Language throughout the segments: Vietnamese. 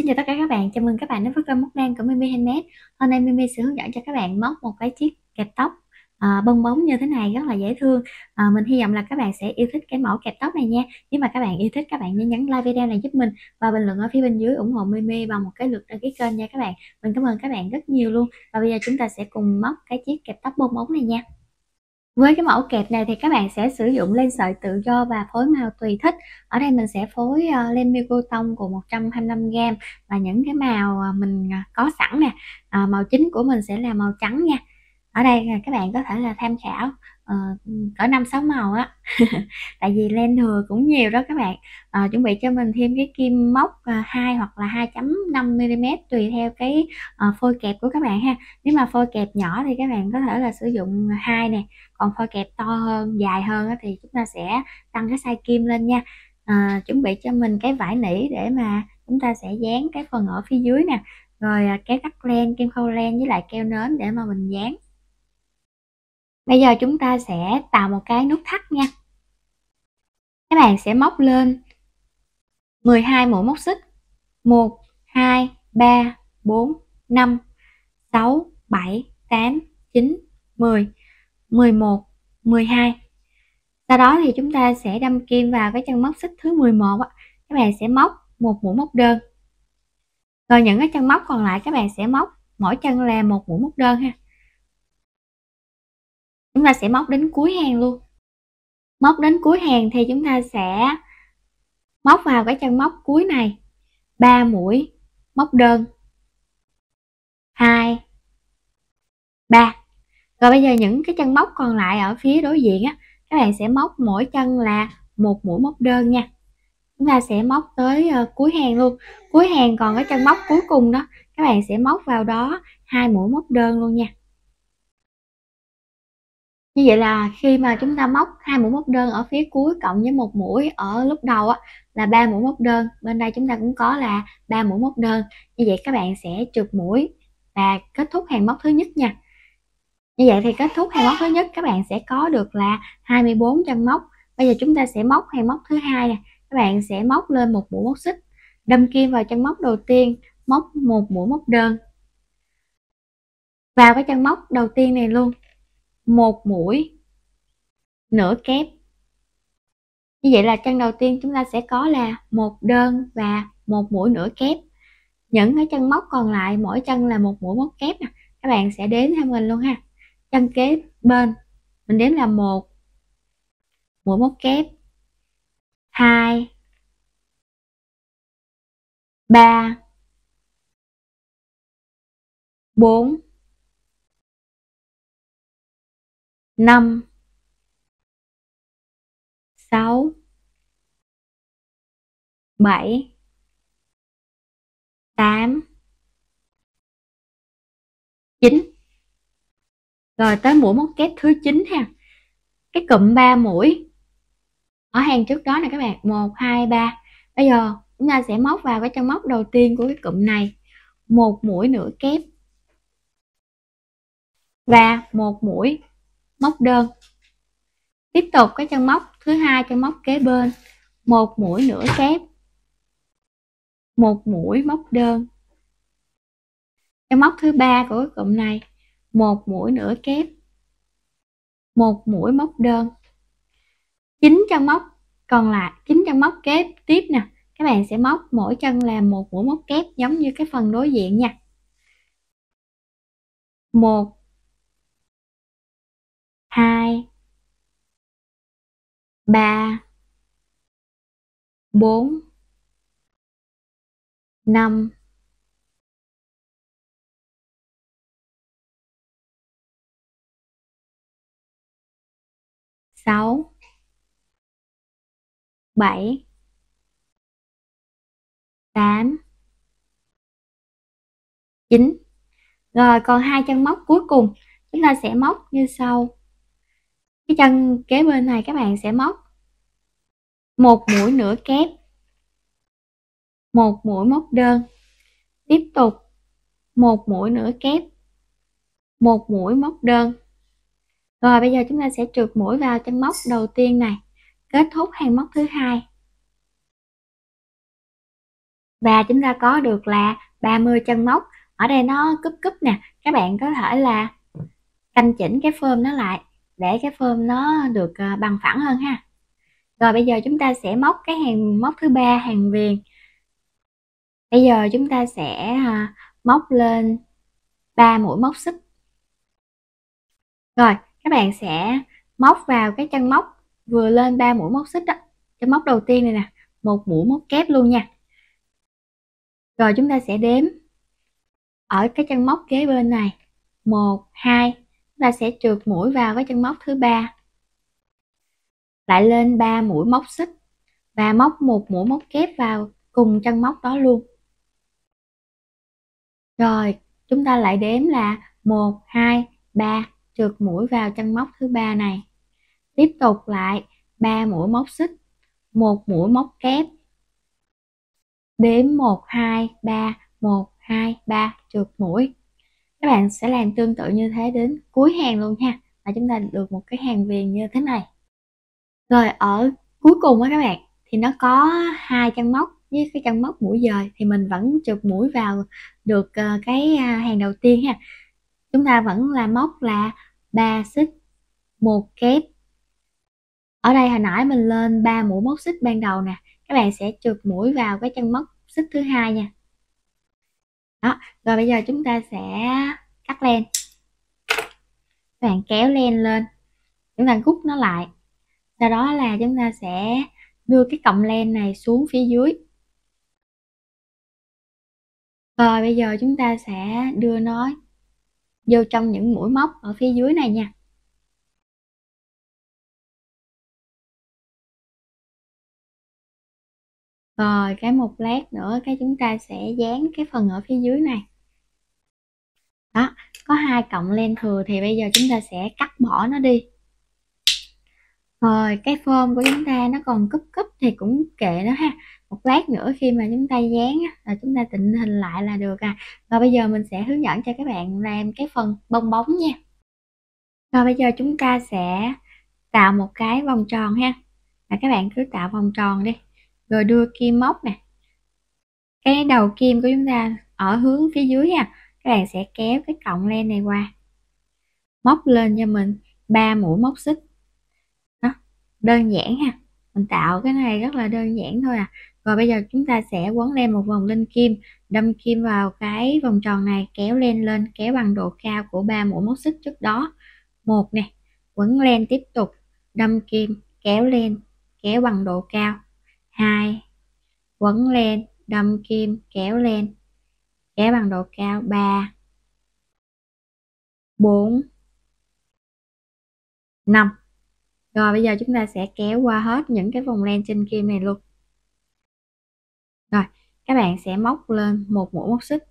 chào tất cả các bạn, chào mừng các bạn đến với kênh Móc Len của Mimi Handmade. Hôm nay Mimi sẽ hướng dẫn cho các bạn móc một cái chiếc kẹp tóc bong bóng như thế này rất là dễ thương. Mình hy vọng là các bạn sẽ yêu thích cái mẫu kẹp tóc này nha. Nếu mà các bạn yêu thích, các bạn nhấn like video này giúp mình và bình luận ở phía bên dưới ủng hộ Mimi bằng một cái lượt đăng ký kênh nha các bạn. Mình cảm ơn các bạn rất nhiều luôn. Và bây giờ chúng ta sẽ cùng móc cái chiếc kẹp tóc bong bóng này nha. Với cái mẫu kẹp này thì các bạn sẽ sử dụng len sợi tự do và phối màu tùy thích. Ở đây mình sẽ phối len miêu cô tông của 125g và những cái màu mình có sẵn nè. Màu chính của mình sẽ là màu trắng nha. Ở đây các bạn có thể là tham khảo cỡ 5-6 màu á. Tại vì len thừa cũng nhiều đó các bạn. Chuẩn bị cho mình thêm cái kim móc 2 hoặc là 2.5mm tùy theo cái phôi kẹp của các bạn ha. Nếu mà phôi kẹp nhỏ thì các bạn có thể là sử dụng 2 nè, còn phôi kẹp to hơn, dài hơn thì chúng ta sẽ tăng cái size kim lên nha. Chuẩn bị cho mình cái vải nỉ để mà chúng ta sẽ dán cái phần ở phía dưới nè, rồi cái cắt len, kim khâu len với lại keo nến để mà mình dán. Bây giờ chúng ta sẽ tạo một cái nút thắt nha. Các bạn sẽ móc lên 12 mũi móc xích. 1 2 3 4 5 6 7 8 9 10 11 12. Sau đó thì chúng ta sẽ đâm kim vào cái chân móc xích thứ 11 á. Các bạn sẽ móc một mũi móc đơn. Rồi những cái chân móc còn lại các bạn sẽ móc mỗi chân là một mũi móc đơn ha. Chúng ta sẽ móc đến cuối hàng luôn. Móc đến cuối hàng thì chúng ta sẽ móc vào cái chân móc cuối này 3 mũi móc đơn. 2 3. Rồi bây giờ những cái chân móc còn lại ở phía đối diện á, các bạn sẽ móc mỗi chân là một mũi móc đơn nha. Chúng ta sẽ móc tới cuối hàng luôn. Cuối hàng còn cái chân móc cuối cùng đó, các bạn sẽ móc vào đó 2 mũi móc đơn luôn nha. Như vậy là khi mà chúng ta móc 2 mũi móc đơn ở phía cuối cộng với một mũi ở lúc đầu á, là 3 mũi móc đơn. Bên đây chúng ta cũng có là 3 mũi móc đơn. Như vậy các bạn sẽ trượt mũi và kết thúc hàng móc thứ nhất nha. Như vậy thì kết thúc hàng móc thứ nhất các bạn sẽ có được là 24 chân móc. Bây giờ chúng ta sẽ móc hàng móc thứ hai nè. Các bạn sẽ móc lên một mũi móc xích, đâm kim vào chân móc đầu tiên, móc một mũi móc đơn. Vào cái chân móc đầu tiên này luôn, một mũi nửa kép. Như vậy là chân đầu tiên chúng ta sẽ có là một đơn và một mũi nửa kép. Những cái chân móc còn lại mỗi chân là một mũi móc kép nè. Các bạn sẽ đếm theo mình luôn ha. Chân kế bên mình đếm là 1 mũi móc kép, 2 3 4 5 6 7 8 9. Rồi tới mũi móc kép thứ 9 ha. Cái cụm 3 mũi ở hàng trước đó nè các bạn, 1 2 3. Bây giờ chúng ta sẽ móc vào cái chân móc đầu tiên của cái cụm này, một mũi nửa kép và một mũi móc đơn. Tiếp tục cái chân móc thứ hai, chân móc kế bên, một mũi nửa kép, một mũi móc đơn. Chân móc thứ ba của cái cụm này, một mũi nửa kép, một mũi móc đơn. 9 chân móc còn lại, 9 chân móc kế tiếp nè, các bạn sẽ móc mỗi chân là một mũi móc kép giống như cái phần đối diện nha. 1 2 3 4 5 6 7 8 9. Rồi còn hai chân móc cuối cùng chúng ta sẽ móc như sau. Cái chân kế bên này các bạn sẽ móc một mũi nửa kép, một mũi móc đơn. Tiếp tục một mũi nửa kép, một mũi móc đơn. Rồi bây giờ chúng ta sẽ trượt mũi vào chân móc đầu tiên này, kết thúc hàng móc thứ hai. Và chúng ta có được là 30 chân móc. Ở đây nó cúp cúp nè, các bạn có thể là canh chỉnh cái phơm nó lại để cái phơm nó được bằng phẳng hơn ha. Rồi bây giờ chúng ta sẽ móc cái hàng móc thứ ba, hàng viền. Bây giờ chúng ta sẽ móc lên 3 mũi móc xích. Rồi các bạn sẽ móc vào cái chân móc vừa lên 3 mũi móc xích đó, chân móc đầu tiên này nè, một mũi móc kép luôn nha. Rồi chúng ta sẽ đếm ở cái chân móc kế bên này, 1 2, chúng ta sẽ trượt mũi vào cái chân móc thứ ba, lại lên 3 mũi móc xích và móc một mũi móc kép vào cùng chân móc đó luôn. Rồi chúng ta lại đếm là 1 2 3, trượt mũi vào chân móc thứ ba này, tiếp tục lại 3 mũi móc xích, một mũi móc kép, đếm 1 2 3, 1 2 3, trượt mũi. Các bạn sẽ làm tương tự như thế đến cuối hàng luôn ha, và chúng ta được một cái hàng viền như thế này. Rồi ở cuối cùng á các bạn, thì nó có hai chân móc với cái chân móc mũi dời, thì mình vẫn trượt mũi vào được cái hàng đầu tiên ha. Chúng ta vẫn là móc là 3 xích, một kép. Ở đây hồi nãy mình lên 3 mũi móc xích ban đầu nè, các bạn sẽ trượt mũi vào cái chân móc xích thứ hai nha. Đó, rồi bây giờ chúng ta sẽ cắt len. Các bạn kéo len lên, chúng ta rút nó lại. Sau đó là chúng ta sẽ đưa cái cọng len này xuống phía dưới. Rồi bây giờ chúng ta sẽ đưa nó vô trong những mũi móc ở phía dưới này nha. Rồi cái một lát nữa cái chúng ta sẽ dán cái phần ở phía dưới này. Đó, có hai cọng len thừa thì bây giờ chúng ta sẽ cắt bỏ nó đi. Rồi cái phơm của chúng ta nó còn cúp cúp thì cũng kệ nó ha. Một lát nữa khi mà chúng ta dán là chúng ta định hình lại là được à. Và bây giờ mình sẽ hướng dẫn cho các bạn làm cái phần bong bóng nha. Rồi bây giờ chúng ta sẽ tạo một cái vòng tròn ha. Các bạn cứ tạo vòng tròn đi. Rồi đưa kim móc nè. Cái đầu kim của chúng ta ở hướng phía dưới ha. Các bạn sẽ kéo cái cọng len này qua. Móc lên cho mình 3 mũi móc xích. Đó, đơn giản ha. Mình tạo cái này rất là đơn giản thôi à. Rồi bây giờ chúng ta sẽ quấn len một vòng lên kim, đâm kim vào cái vòng tròn này, kéo len lên, kéo bằng độ cao của 3 mũi móc xích trước đó. Một nè, quấn len tiếp tục, đâm kim, kéo len, kéo bằng độ cao. 2, quấn len, đâm kim, kéo len, kéo bằng độ cao. 3, 4, 5. Rồi bây giờ chúng ta sẽ kéo qua hết những cái vòng len trên kim này luôn. Rồi các bạn sẽ móc lên một mũi móc xích.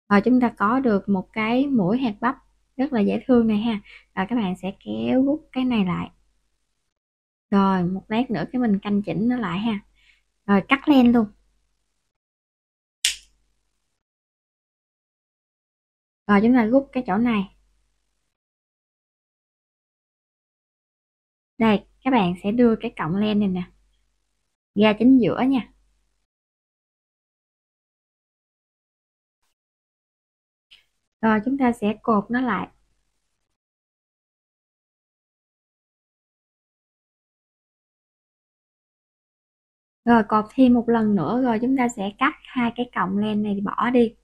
Rồi chúng ta có được một cái mũi hạt bắp rất là dễ thương này ha. Rồi các bạn sẽ kéo rút cái này lại. Rồi một lát nữa cái mình canh chỉnh nó lại ha. Rồi cắt len luôn. Rồi chúng ta rút cái chỗ này. Đây các bạn sẽ đưa cái cọng len này nè ra chính giữa nha. Rồi chúng ta sẽ cột nó lại. Rồi cột thêm một lần nữa rồi chúng ta sẽ cắt hai cái cọng len này bỏ đi.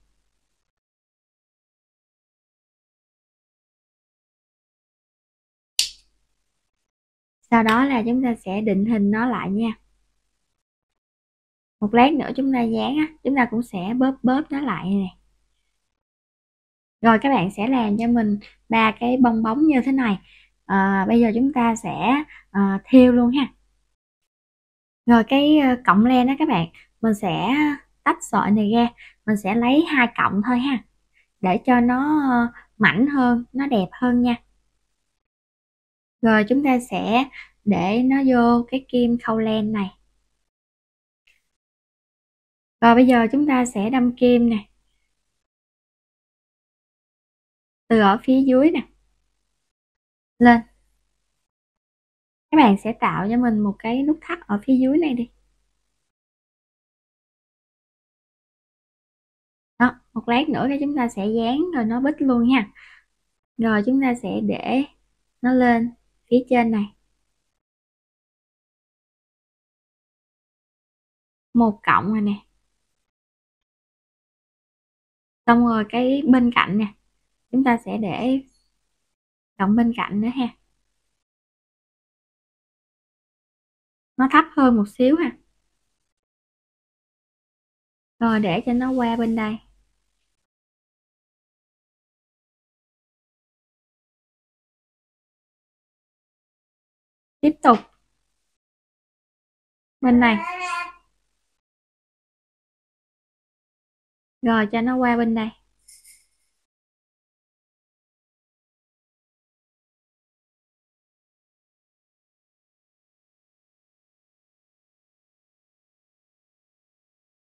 Sau đó là chúng ta sẽ định hình nó lại nha. Một lát nữa chúng ta dán á, chúng ta cũng sẽ bóp bóp nó lại nè. Rồi các bạn sẽ làm cho mình ba cái bong bóng như thế này. Bây giờ chúng ta sẽ thêu luôn ha. Rồi cái cọng len đó các bạn, mình sẽ tách sợi này ra, mình sẽ lấy hai cọng thôi ha, để cho nó mảnh hơn, nó đẹp hơn nha. Rồi chúng ta sẽ để nó vô cái kim khâu len này. Rồi bây giờ chúng ta sẽ đâm kim nè, từ ở phía dưới nè lên. Các bạn sẽ tạo cho mình một cái nút thắt ở phía dưới này đi. một lát nữa cái chúng ta sẽ dán rồi nó bít luôn nha. Rồi chúng ta sẽ để nó lên phía trên này, một cọng rồi nè, xong rồi cái bên cạnh nè chúng ta sẽ để cọng bên cạnh nữa ha, nó thấp hơn một xíu ha. Rồi để cho nó qua bên đây, tiếp tục bên này, rồi cho nó qua bên đây.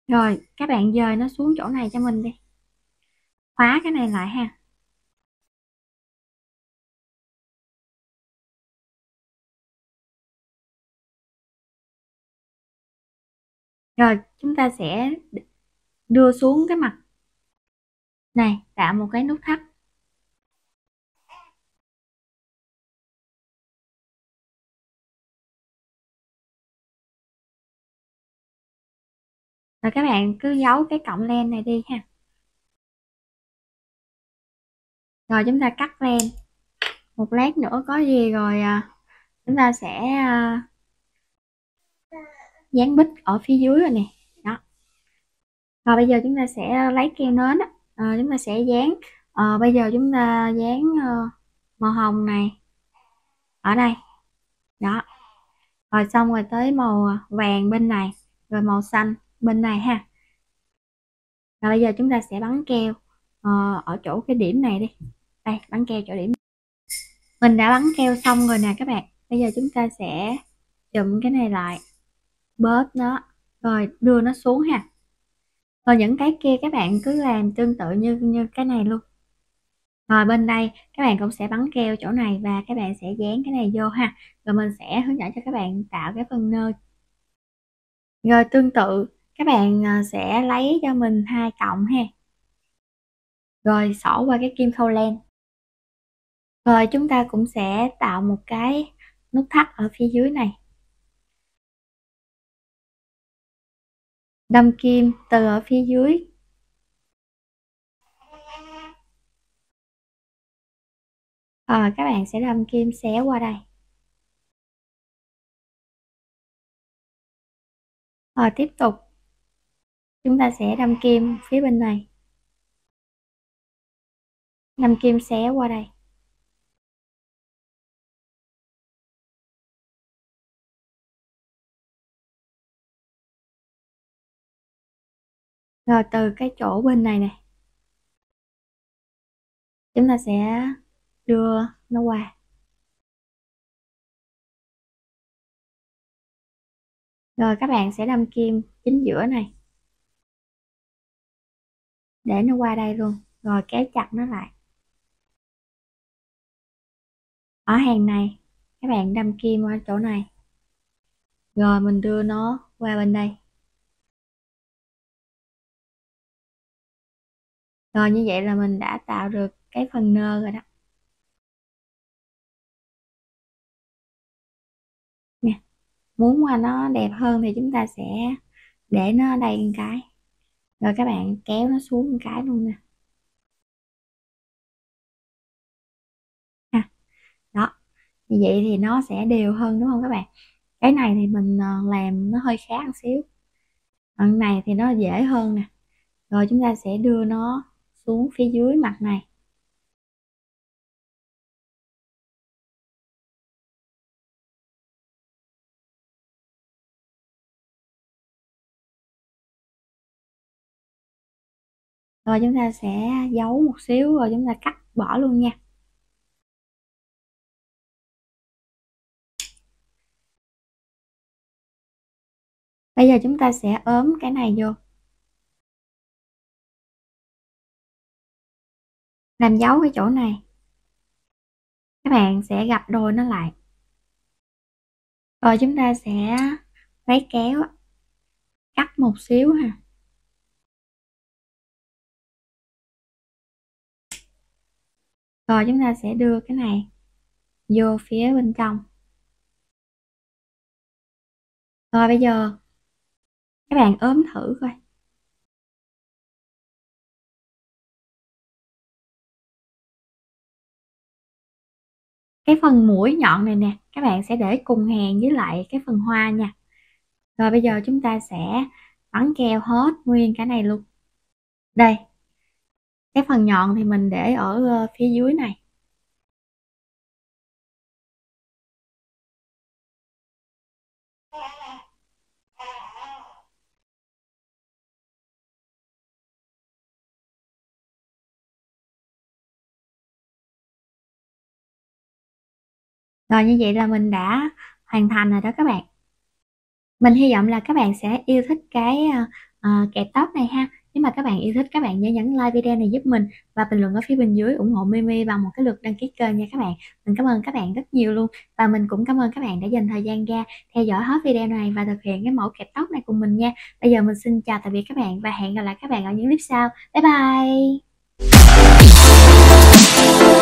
Rồi các bạn dời nó xuống chỗ này cho mình đi, khóa cái này lại ha. Rồi chúng ta sẽ đưa xuống cái mặt này, tạo một cái nút thắt. Rồi các bạn cứ giấu cái cọng len này đi ha. Rồi chúng ta cắt len, một lát nữa có gì rồi chúng ta sẽ dán bít ở phía dưới rồi nè. Đó. Rồi bây giờ chúng ta sẽ lấy keo nến á, chúng ta sẽ dán. Bây giờ chúng ta dán màu hồng này ở đây. Đó. Rồi xong rồi tới màu vàng bên này, rồi màu xanh bên này ha. Rồi bây giờ chúng ta sẽ bắn keo ở chỗ cái điểm này đi. Đây, bắn keo chỗ điểm. Mình đã bắn keo xong rồi nè các bạn. Bây giờ chúng ta sẽ chụm cái này lại, bóp nó, rồi đưa nó xuống ha. Rồi những cái kia các bạn cứ làm tương tự như cái này luôn. Rồi bên đây các bạn cũng sẽ bắn keo chỗ này và các bạn sẽ dán cái này vô ha. Rồi mình sẽ hướng dẫn cho các bạn tạo cái phần nơ. Rồi tương tự các bạn sẽ lấy cho mình 2 cọng ha. Rồi xỏ qua cái kim khâu len. Rồi chúng ta cũng sẽ tạo một cái nút thắt ở phía dưới này. Đâm kim từ ở phía dưới. Rồi các bạn sẽ đâm kim xéo qua đây. Rồi tiếp tục chúng ta sẽ đâm kim phía bên này. Đâm kim xéo qua đây. Rồi từ cái chỗ bên này nè chúng ta sẽ đưa nó qua. Rồi các bạn sẽ đâm kim chính giữa này để nó qua đây luôn, rồi kéo chặt nó lại. Ở hàng này các bạn đâm kim qua chỗ này, rồi mình đưa nó qua bên đây. Rồi như vậy là mình đã tạo được cái phần nơ rồi đó nè. Muốn mà nó đẹp hơn thì chúng ta sẽ để nó ở đây một cái, rồi các bạn kéo nó xuống một cái luôn nè. Đó, như vậy thì nó sẽ đều hơn đúng không các bạn? Cái này thì mình làm nó hơi khác một xíu, phần này thì nó dễ hơn nè. Rồi chúng ta sẽ đưa nó xuống phía dưới mặt này. Rồi chúng ta sẽ giấu một xíu rồi chúng ta cắt bỏ luôn nha. Bây giờ chúng ta sẽ ốm cái này vô, làm dấu cái chỗ này. Các bạn sẽ gập đôi nó lại. Rồi chúng ta sẽ lấy kéo cắt một xíu ha. Rồi chúng ta sẽ đưa cái này vô phía bên trong. Rồi bây giờ các bạn ốm thử coi. Cái phần mũi nhọn này nè, các bạn sẽ để cùng hàng với lại cái phần hoa nha. Rồi bây giờ chúng ta sẽ bắn keo hết nguyên cái này luôn. Đây, cái phần nhọn thì mình để ở phía dưới này. Rồi như vậy là mình đã hoàn thành rồi đó các bạn. Mình hy vọng là các bạn sẽ yêu thích cái kẹp tóc này ha. Nếu mà các bạn yêu thích, các bạn nhớ nhấn like video này giúp mình và bình luận ở phía bên dưới ủng hộ Mimi bằng một cái lượt đăng ký kênh nha các bạn. Mình cảm ơn các bạn rất nhiều luôn. Và mình cũng cảm ơn các bạn đã dành thời gian ra theo dõi hết video này và thực hiện cái mẫu kẹp tóc này cùng mình nha. Bây giờ mình xin chào tạm biệt các bạn và hẹn gặp lại các bạn ở những clip sau. Bye bye.